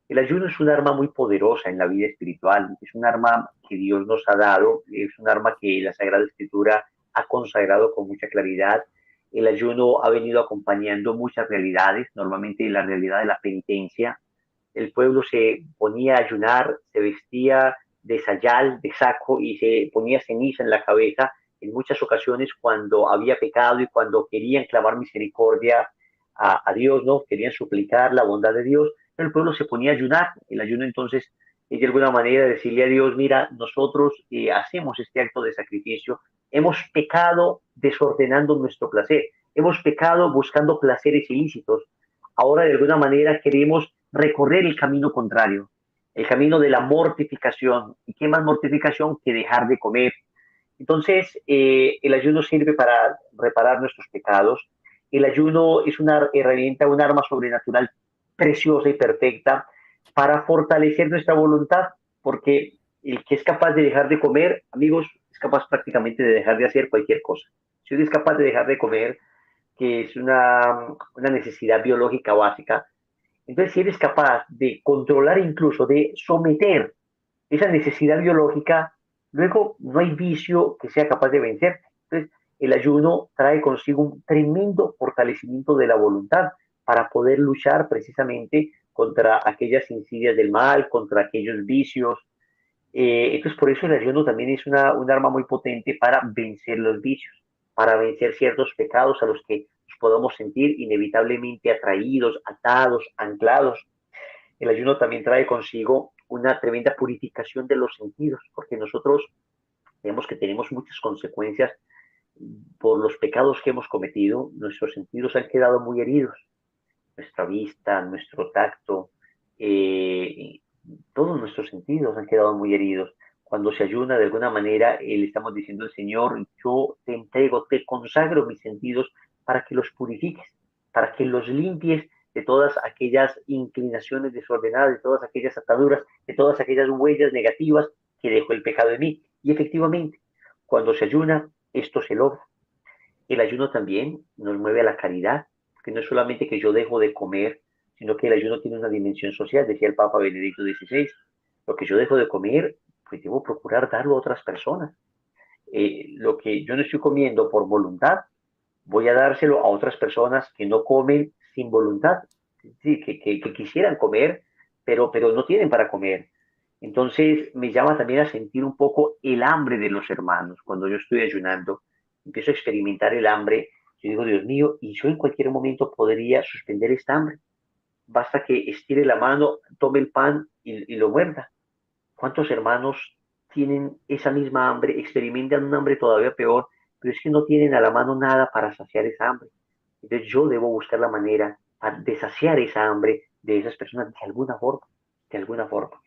El ayuno es un arma muy poderosa en la vida espiritual, es un arma que Dios nos ha dado, es un arma que la Sagrada Escritura ha consagrado con mucha claridad. El ayuno ha venido acompañando muchas realidades, normalmente la realidad de la penitencia. El pueblo se ponía a ayunar, se vestía de sayal, de saco y se ponía ceniza en la cabeza en muchas ocasiones cuando había pecado y cuando querían clamar misericordia a Dios, ¿no? Querían suplicar la bondad de Dios, pero el pueblo se ponía a ayunar. El ayuno entonces es de alguna manera decirle a Dios, mira, nosotros hacemos este acto de sacrificio, hemos pecado desordenando nuestro placer, hemos pecado buscando placeres ilícitos, ahora de alguna manera queremos recorrer el camino contrario, el camino de la mortificación. ¿Y qué más mortificación que dejar de comer? Entonces, el ayuno sirve para reparar nuestros pecados. El ayuno es una herramienta, un arma sobrenatural preciosa y perfecta para fortalecer nuestra voluntad, porque el que es capaz de dejar de comer, amigos, es capaz prácticamente de dejar de hacer cualquier cosa. Si uno es capaz de dejar de comer, que es una necesidad biológica básica, entonces si eres capaz de controlar, incluso de someter esa necesidad biológica, luego no hay vicio que sea capaz de vencer. Entonces, el ayuno trae consigo un tremendo fortalecimiento de la voluntad para poder luchar precisamente contra aquellas insidias del mal, contra aquellos vicios. Entonces, por eso el ayuno también es un arma muy potente para vencer los vicios, para vencer ciertos pecados a los que nos podamos sentir inevitablemente atraídos, atados, anclados. El ayuno también trae consigo una tremenda purificación de los sentidos, porque nosotros vemos que tenemos muchas consecuencias por los pecados que hemos cometido. Nuestros sentidos han quedado muy heridos, nuestra vista, nuestro tacto, eh, todos nuestros sentidos han quedado muy heridos. Cuando se ayuna, de alguna manera, le estamos diciendo al Señor, yo te entrego, te consagro mis sentidos para que los purifiques, para que los limpies de todas aquellas inclinaciones desordenadas, de todas aquellas ataduras, de todas aquellas huellas negativas que dejó el pecado en mí. Y efectivamente, cuando se ayuna, esto se logra. El ayuno también nos mueve a la caridad, que no es solamente que yo dejo de comer, sino que el ayuno tiene una dimensión social, decía el Papa Benedicto XVI. Lo que yo dejo de comer, pues debo procurar darlo a otras personas. Lo que yo no estoy comiendo por voluntad, voy a dárselo a otras personas que no comen sin voluntad, sí, que quisieran comer, pero no tienen para comer. Entonces me llama también a sentir un poco el hambre de los hermanos. Cuando yo estoy ayunando, empiezo a experimentar el hambre. Yo digo, Dios mío, y yo en cualquier momento podría suspender esta hambre. Basta que estire la mano, tome el pan y lo muerda. ¿Cuántos hermanos tienen esa misma hambre, experimentan un hambre todavía peor, pero es que no tienen a la mano nada para saciar esa hambre? Entonces yo debo buscar la manera de saciar esa hambre de esas personas de alguna forma, de alguna forma.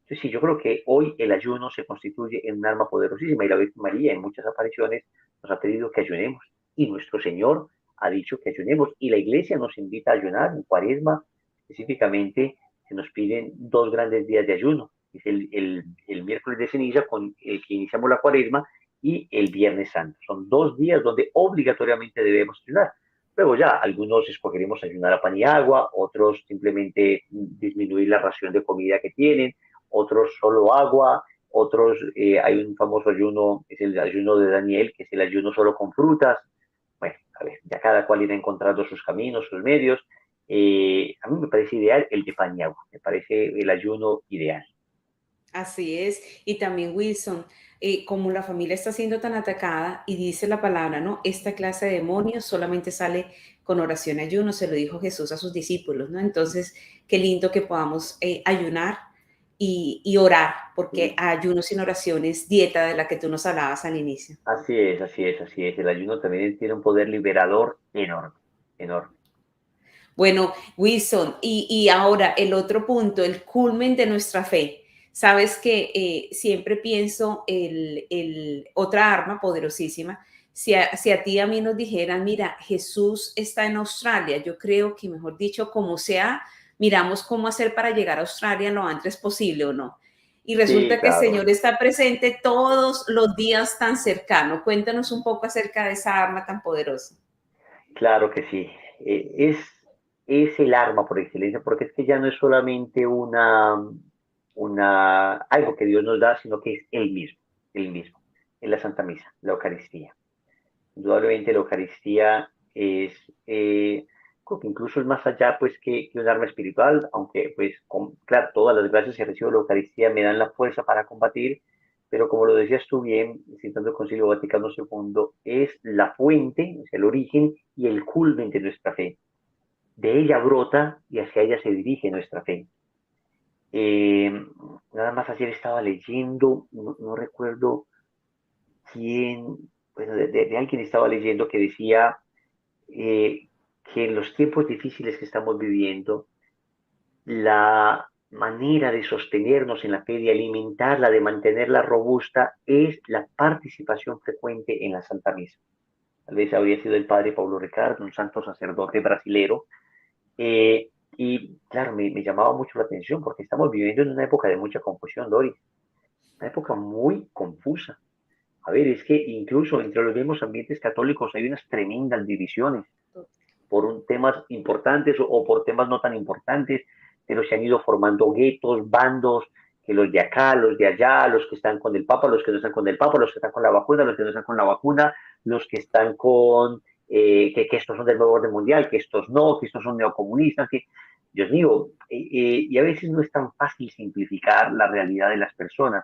Entonces sí, yo creo que hoy el ayuno se constituye en un arma poderosísima y la Virgen María en muchas apariciones nos ha pedido que ayunemos y nuestro Señor ha dicho que ayunemos y la Iglesia nos invita a ayunar en Cuaresma, específicamente se nos piden dos grandes días de ayuno, es el miércoles de ceniza con el que iniciamos la Cuaresma y el Viernes Santo. Son dos días donde obligatoriamente debemos ayunar. Luego ya algunos escogeremos ayunar a pan y agua, otros simplemente disminuir la ración de comida que tienen, otros solo agua, otros hay un famoso ayuno, es el ayuno de Daniel, que es el ayuno solo con frutas. Bueno, a ver, ya cada cual irá encontrando sus caminos, sus medios. A mí me parece ideal el de pan y agua, me parece el ayuno ideal. Así es. Y también Wilson, como la familia está siendo tan atacada y dice la palabra, ¿no? Esta clase de demonios solamente sale con oración y ayuno, se lo dijo Jesús a sus discípulos, ¿no? Entonces, qué lindo que podamos ayunar y orar, porque Sí. ayuno sin oración es dieta de la que tú nos hablabas al inicio. Así es, así es, así es. El ayuno también tiene un poder liberador enorme, enorme. Bueno, Wilson, y ahora el otro punto, el culmen de nuestra fe. Sabes que siempre pienso otra arma poderosísima. Si a ti y a mí nos dijeran, mira, Jesús está en Australia, yo creo que, mejor dicho, como sea, miramos cómo hacer para llegar a Australia lo antes posible o no. Y Sí, resulta que el claro, Señor está presente todos los días tan cercano. Cuéntanos un poco acerca de esa arma tan poderosa. claro que sí. Es el arma por excelencia, porque es que ya no es solamente algo que Dios nos da, sino que es Él mismo, en la Santa Misa, la Eucaristía. Indudablemente la Eucaristía es, creo que incluso es más allá pues que un arma espiritual, aunque pues claro, todas las gracias que recibo de la Eucaristía me dan la fuerza para combatir, pero como lo decías tú bien, citando el Concilio Vaticano II, es la fuente, es el origen y el culmen de nuestra fe. De ella brota y hacia ella se dirige nuestra fe. Eh, Nada más ayer estaba leyendo, no recuerdo quién, bueno, de alguien estaba leyendo que decía eh, que en los tiempos difíciles que estamos viviendo, la manera de sostenernos en la fe, de alimentarla, de mantenerla robusta, es la participación frecuente en la Santa Misa. Tal vez habría sido el padre Paulo Ricardo, un santo sacerdote brasilero. Y claro, me llamaba mucho la atención porque estamos viviendo en una época de mucha confusión, Doris, una época muy confusa. A ver, es que incluso entre los mismos ambientes católicos hay unas tremendas divisiones por temas importantes o por temas no tan importantes, pero se han ido formando guetos, bandos, que los de acá, los de allá, los que están con el Papa, los que no están con el Papa, los que están con la vacuna, los que no están con la vacuna, los que están con que estos son del nuevo orden mundial, que estos no, que estos son neocomunistas, que, Dios mío, y a veces no es tan fácil simplificar la realidad de las personas.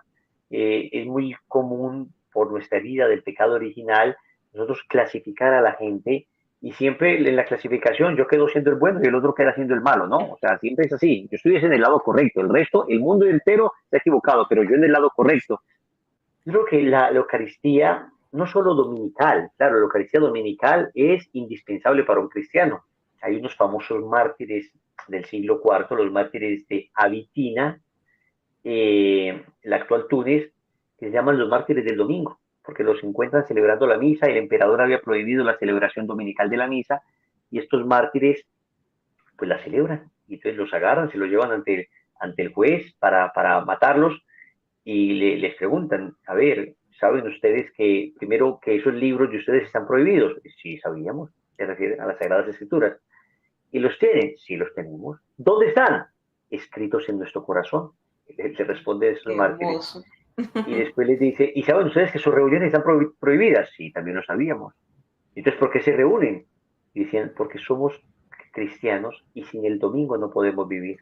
Es muy común por nuestra vida del pecado original nosotros clasificar a la gente y siempre en la clasificación yo quedo siendo el bueno y el otro queda siendo el malo, ¿no? O sea, siempre es así. Yo estoy en el lado correcto, el resto, el mundo entero se ha equivocado, pero yo en el lado correcto. Yo creo que la Eucaristía, no solo dominical, claro, la Eucaristía dominical es indispensable para un cristiano. Hay unos famosos mártires del siglo IV, los mártires de Abitina, el actual Túnez, que se llaman los mártires del domingo, porque los encuentran celebrando la misa, el emperador había prohibido la celebración dominical de la misa, y estos mártires pues la celebran, y entonces los agarran, se los llevan ante el juez para matarlos, y les preguntan, a ver, ¿saben ustedes que primero que esos libros de ustedes están prohibidos? Sí, sabíamos, se refieren a las Sagradas Escrituras. ¿Y los tienen? Sí, los tenemos. ¿Dónde están? Escritos en nuestro corazón. Le responde a esos Qué mártires. hermoso. Y después les dice, ¿y saben ustedes que sus reuniones están prohibidas? Sí, también lo sabíamos. Entonces, ¿por qué se reúnen? Y decían, porque somos cristianos y sin el domingo no podemos vivir.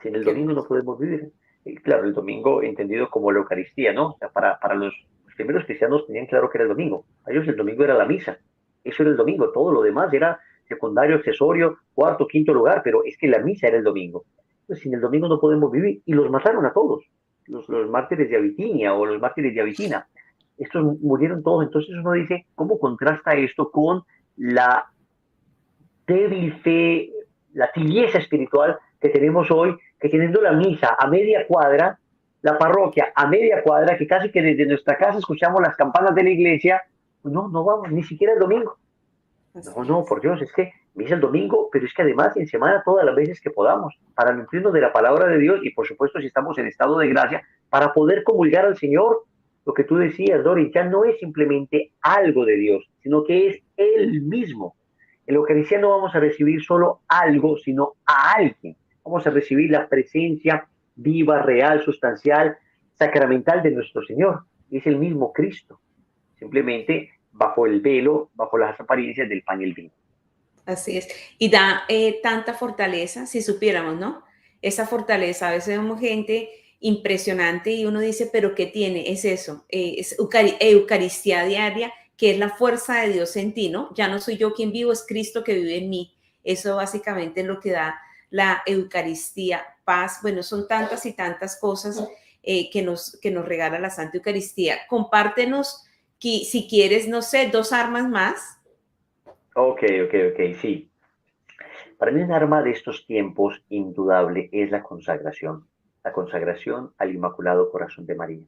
Sin el Qué domingo no hermoso. podemos vivir. Y claro, el domingo entendido como la Eucaristía, ¿no? O sea, para los primeros cristianos tenían claro que era el domingo. Para ellos el domingo era la misa. Eso era el domingo. Todo lo demás era secundario, accesorio, cuarto, quinto lugar, pero es que la misa era el domingo. Entonces, sin el domingo no podemos vivir. Y los mataron a todos. Los mártires de Abitinia o los mártires de Abitina. Estos murieron todos. Entonces uno dice, ¿cómo contrasta esto con la débil fe, la tibieza espiritual que tenemos hoy, que teniendo la misa a media cuadra, la parroquia a media cuadra, que casi que desde nuestra casa escuchamos las campanas de la iglesia, pues no vamos, ni siquiera el domingo. Así No, es. por Dios, es que misa el domingo, pero es que además en semana todas las veces que podamos, para nutrirnos de la palabra de Dios y por supuesto si estamos en estado de gracia, para poder comulgar al Señor. Lo que tú decías, Doris, ya no es simplemente algo de Dios, sino que es Él mismo. En la Eucaristía no vamos a recibir solo algo, sino a alguien. Vamos a recibir la presencia viva, real, sustancial, sacramental de nuestro Señor. Es el mismo Cristo, simplemente bajo el velo, bajo las apariencias del pan y el vino. Así es. Y da tanta fortaleza, si supiéramos, ¿no? Esa fortaleza. A veces vemos gente impresionante y uno dice, pero ¿qué tiene? Es eso, es Eucaristía diaria, que es la fuerza de Dios en ti, ¿no? Ya no soy yo quien vivo, es Cristo que vive en mí. Eso básicamente es lo que da la Eucaristía, paz. Bueno, son tantas y tantas cosas que nos regala la Santa Eucaristía. Compártenos, si quieres, no sé, 2 armas más. Ok, ok, ok, sí. Para mí un arma de estos tiempos indudable es la consagración al Inmaculado Corazón de María.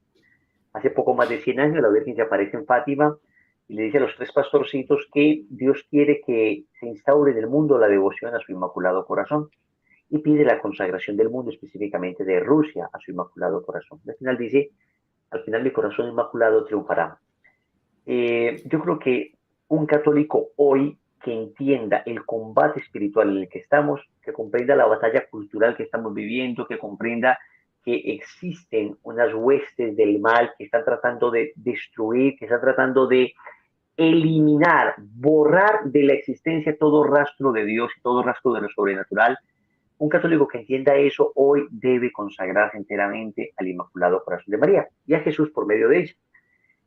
Hace poco más de 100 años la Virgen se aparece en Fátima y le dice a los 3 pastorcitos que Dios quiere que se instaure en el mundo la devoción a su Inmaculado Corazón y pide la consagración del mundo, específicamente de Rusia, a su Inmaculado Corazón. Al final dice, al final mi corazón inmaculado triunfará. Yo creo que un católico hoy que entienda el combate espiritual en el que estamos, que comprenda la batalla cultural que estamos viviendo, que comprenda que existen unas huestes del mal que están tratando de destruir, que están tratando de eliminar, borrar de la existencia todo rastro de Dios y todo rastro de lo sobrenatural. Un católico que entienda eso hoy debe consagrarse enteramente al Inmaculado Corazón de María y a Jesús por medio de ella.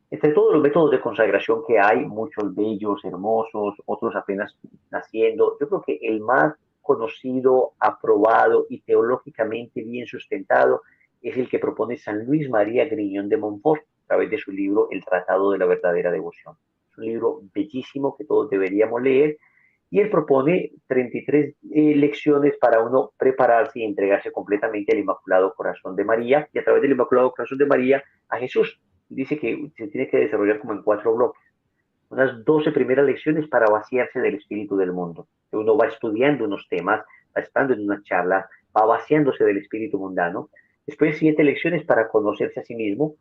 Entre todos los métodos de consagración que hay, muchos bellos, hermosos, otros apenas naciendo, yo creo que el más conocido, aprobado y teológicamente bien sustentado es el que propone San Luis María Griñón de Montfort a través de su libro El Tratado de la Verdadera Devoción. Es un libro bellísimo que todos deberíamos leer y él propone 33 lecciones para uno prepararse y entregarse completamente al Inmaculado Corazón de María y a través del Inmaculado Corazón de María a Jesús. Dice que se tiene que desarrollar como en 4 bloques. Unas 12 primeras lecciones para vaciarse del espíritu del mundo. Uno va estudiando unos temas, va estando en una charla, va vaciándose del espíritu mundano. Después 7 lecciones para conocerse a sí mismo,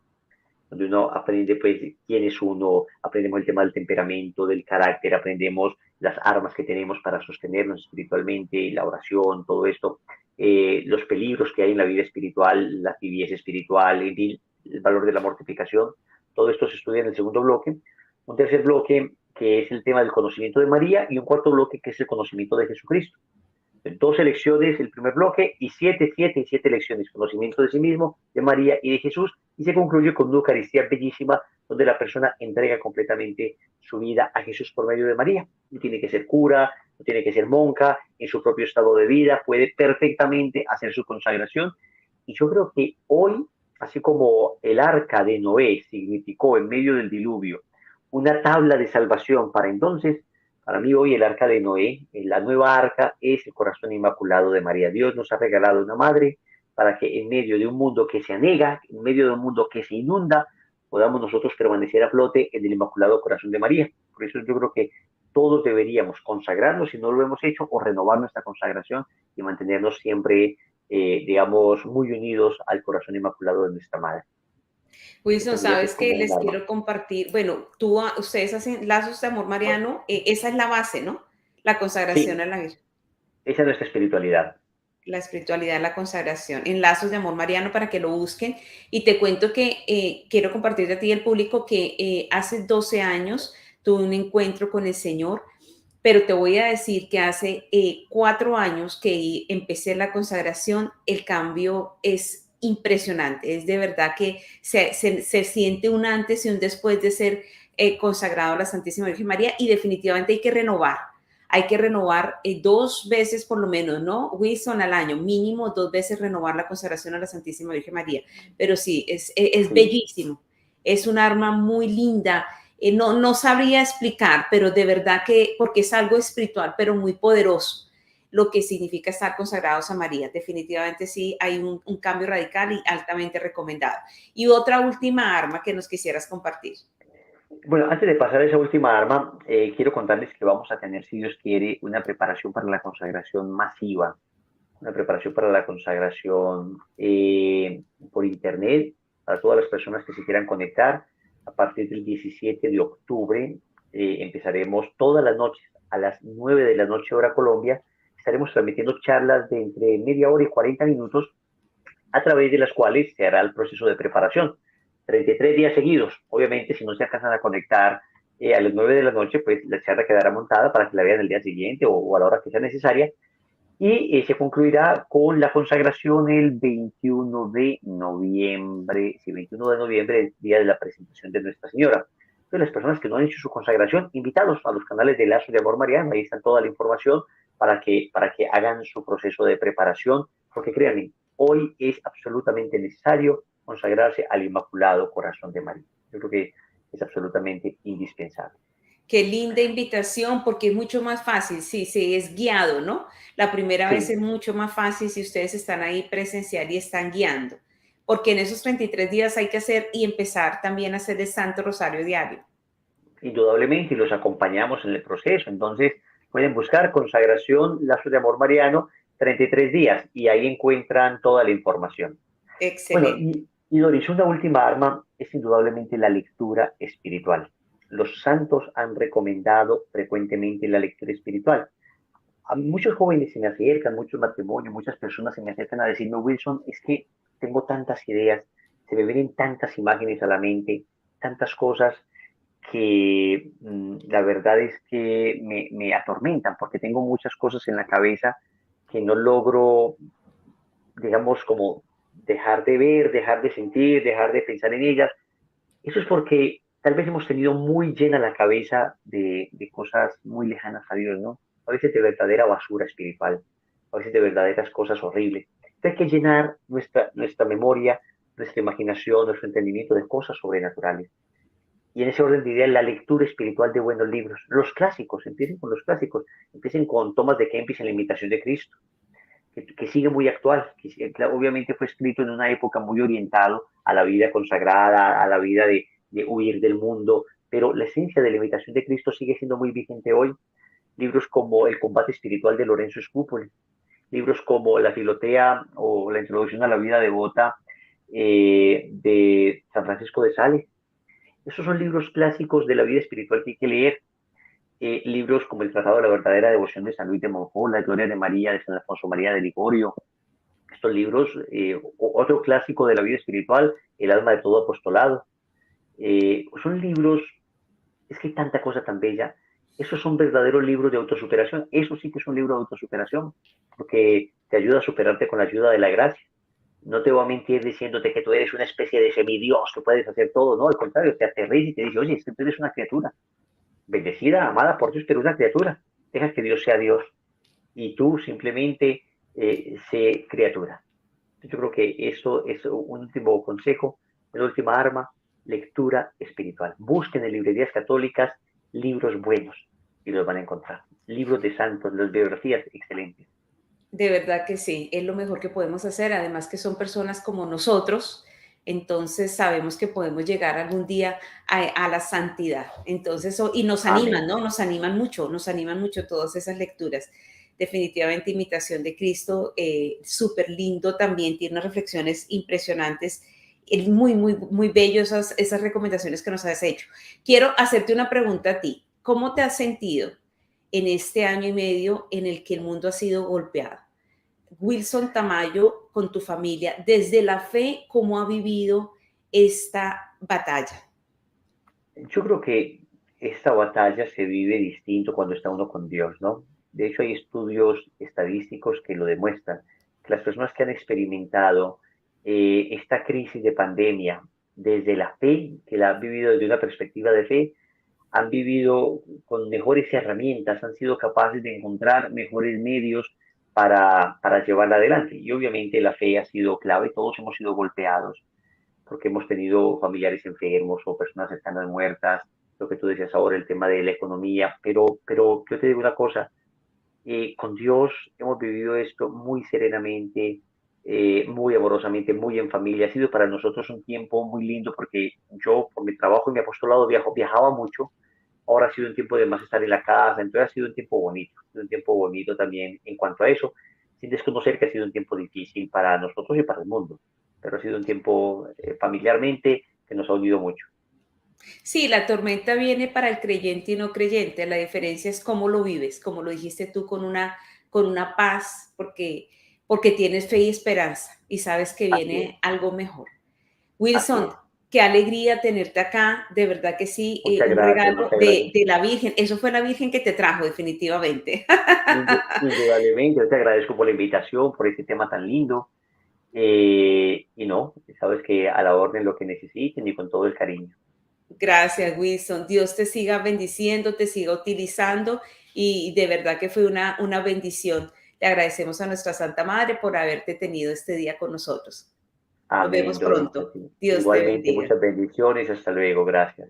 donde uno aprende pues quién es uno, aprendemos el tema del temperamento, del carácter, aprendemos las armas que tenemos para sostenernos espiritualmente, la oración, todo esto, los peligros que hay en la vida espiritual, la tibieza espiritual, el valor de la mortificación, todo esto se estudia en el segundo bloque. Un tercer bloque que es el tema del conocimiento de María y un cuarto bloque que es el conocimiento de Jesucristo. 2 lecciones el primer bloque y 7 lecciones, conocimiento de sí mismo, de María y de Jesús, y se concluye con una Eucaristía bellísima donde la persona entrega completamente su vida a Jesús por medio de María. No tiene que ser cura, no tiene que ser monja, en su propio estado de vida puede perfectamente hacer su consagración. Y yo creo que hoy, así como el arca de Noé significó en medio del diluvio una tabla de salvación para entonces, para mí hoy el arca de Noé, la nueva arca, es el corazón inmaculado de María. Dios nos ha regalado una madre para que en medio de un mundo que se anega, en medio de un mundo que se inunda, podamos nosotros permanecer a flote en el Inmaculado Corazón de María. Por eso yo creo que todos deberíamos consagrarnos si no lo hemos hecho o renovar nuestra consagración y mantenernos siempre, digamos, muy unidos al corazón inmaculado de nuestra madre. Wilson, Eso diría que es sabes que como un les arma. quiero compartir, bueno, ustedes hacen lazos de amor mariano, esa es la base, ¿no? La consagración Sí, a la Virgen, esa es nuestra espiritualidad. la espiritualidad, la consagración, en lazos de amor mariano para que lo busquen. Y te cuento que quiero compartir a ti y al público que hace 12 años tuve un encuentro con el Señor, pero te voy a decir que hace 4 años que empecé la consagración, el cambio es impresionante, es de verdad que se siente un antes y un después de ser consagrado a la Santísima Virgen María y definitivamente hay que renovar 2 veces por lo menos, ¿no? Wilson, al año, mínimo 2 veces renovar la consagración a la Santísima Virgen María, pero sí, es Sí. bellísimo, es un arma muy linda, no sabría explicar, pero de verdad que, porque es algo espiritual, pero muy poderoso, lo que significa estar consagrados a María. Definitivamente sí hay un cambio radical y altamente recomendado. Y otra última arma que nos quisieras compartir. Bueno, antes de pasar a esa última arma, quiero contarles que vamos a tener, si Dios quiere, una preparación para la consagración masiva, una preparación para la consagración por internet, para todas las personas que se quieran conectar. A partir del 17 de octubre empezaremos todas las noches, a las 9 de la noche hora Colombia, estaremos transmitiendo charlas de entre media hora y 40 minutos a través de las cuales se hará el proceso de preparación. 33 días seguidos. Obviamente, si no se alcanzan a conectar a las 9 de la noche, pues la charla quedará montada para que la vean el día siguiente o a la hora que sea necesaria. Y se concluirá con la consagración el 21 de noviembre, sí, 21 de noviembre, el día de la presentación de Nuestra Señora. Entonces, las personas que no han hecho su consagración, invitados a los canales de Lazo de Amor Mariano, ahí está toda la información para que hagan su proceso de preparación, porque créanme, hoy es absolutamente necesario consagrarse al Inmaculado Corazón de María. Yo creo que es absolutamente indispensable. Qué linda invitación, porque es mucho más fácil si se es guiado, ¿no? La primera vez es Sí, mucho más fácil si ustedes están ahí presencial y están guiando, porque en esos 33 días hay que hacer y empezar también a hacer el Santo Rosario diario. indudablemente, y los acompañamos en el proceso. Entonces, pueden buscar consagración Lazos de Amor Mariano 33 días y ahí encuentran toda la información. Bueno, Excelente. y Doris, una última arma es indudablemente la lectura espiritual. Los santos han recomendado frecuentemente la lectura espiritual. A muchos jóvenes se me acercan, muchos matrimonios, muchas personas se me acercan a decirme, Wilson, es que tengo tantas ideas, se me vienen tantas imágenes a la mente, tantas cosas que la verdad es que me atormentan porque tengo muchas cosas en la cabeza que no logro, digamos, como dejar de ver, dejar de sentir, dejar de pensar en ellas. Eso es porque tal vez hemos tenido muy llena la cabeza de cosas muy lejanas a Dios, ¿no? A veces de verdadera basura espiritual, a veces de verdaderas cosas horribles. Entonces hay que llenar nuestra memoria, nuestra imaginación, nuestro entendimiento de cosas sobrenaturales. Y en ese orden de ideas, la lectura espiritual de buenos libros. Los clásicos, empiecen con los clásicos. Empiecen con Thomas de Kempis en la imitación de Cristo, que sigue muy actual, que obviamente fue escrito en una época muy orientado a la vida consagrada, a la vida de huir del mundo, pero la esencia de la imitación de Cristo sigue siendo muy vigente hoy. Libros como El combate espiritual de Lorenzo Scupoli, libros como La Filotea o La introducción a la vida devota de San Francisco de Sales. Esos son libros clásicos de la vida espiritual que hay que leer. Libros como El Tratado de la Verdadera Devoción de San Luis de Monfort, La Gloria de María de San Alfonso María de Ligorio. Estos libros, otro clásico de la vida espiritual, El alma de todo apostolado. Son libros, es que hay tanta cosa tan bella. Esos son verdaderos libros de autosuperación. Eso sí que es un libro de autosuperación, porque te ayuda a superarte con la ayuda de la gracia. No te voy a mentir diciéndote que tú eres una especie de semidios, que puedes hacer todo, no, al contrario, te aterriza y te dice, oye, es que tú eres una criatura, bendecida, amada por Dios, pero una criatura. Deja que Dios sea Dios y tú simplemente sé criatura. Yo creo que eso es un último consejo, una última arma, lectura espiritual. Busquen en librerías católicas libros buenos y los van a encontrar. Libros de santos, las biografías excelentes. De verdad que sí, es lo mejor que podemos hacer, además que son personas como nosotros, entonces sabemos que podemos llegar algún día a la santidad. Entonces, y nos animan, Amén. ¿no? Nos animan mucho todas esas lecturas. Definitivamente, Imitación de Cristo, súper lindo también, tiene unas reflexiones impresionantes. Es muy, muy, muy bello esas recomendaciones que nos has hecho. Quiero hacerte una pregunta a ti. ¿Cómo te has sentido en este año y medio en el que el mundo ha sido golpeado? Wilson Tamayo, con tu familia, desde la fe, ¿cómo ha vivido esta batalla? Yo creo que esta batalla se vive distinto cuando está uno con Dios, ¿no? De hecho, hay estudios estadísticos que lo demuestran, que las personas que han experimentado esta crisis de pandemia desde la fe, que la han vivido desde una perspectiva de fe, han vivido con mejores herramientas, han sido capaces de encontrar mejores medios para llevarla adelante. Y obviamente la fe ha sido clave, todos hemos sido golpeados, porque hemos tenido familiares enfermos o personas cercanas muertas, lo que tú decías ahora, el tema de la economía, pero yo te digo una cosa, con Dios hemos vivido esto muy serenamente, muy amorosamente, muy en familia. Ha sido para nosotros un tiempo muy lindo porque yo, por mi trabajo y mi apostolado, viajaba mucho. Ahora ha sido un tiempo de más estar en la casa, entonces ha sido un tiempo bonito también en cuanto a eso, sin desconocer que ha sido un tiempo difícil para nosotros y para el mundo, pero ha sido un tiempo familiarmente que nos ha unido mucho. Sí, la tormenta viene para el creyente y no creyente. La diferencia es cómo lo vives, como lo dijiste tú, con una paz, porque tienes fe y esperanza y sabes que Así es, viene algo mejor. así Wilson, es. Qué alegría tenerte acá, de verdad que sí, Muchas un gracias, regalo muchas gracias. de la Virgen. Eso fue la Virgen que te trajo, definitivamente. Indudablemente, yo te agradezco por la invitación, por este tema tan lindo. Y no, sabes que a la orden lo que necesiten y con todo el cariño. Gracias, Wilson. Dios te siga bendiciendo, te siga utilizando y de verdad que fue una bendición. Le agradecemos a nuestra Santa Madre por haberte tenido este día con nosotros. Nos Amén, vemos Doris. pronto. Dios te Igualmente, bendiga. muchas bendiciones. Hasta luego. Gracias.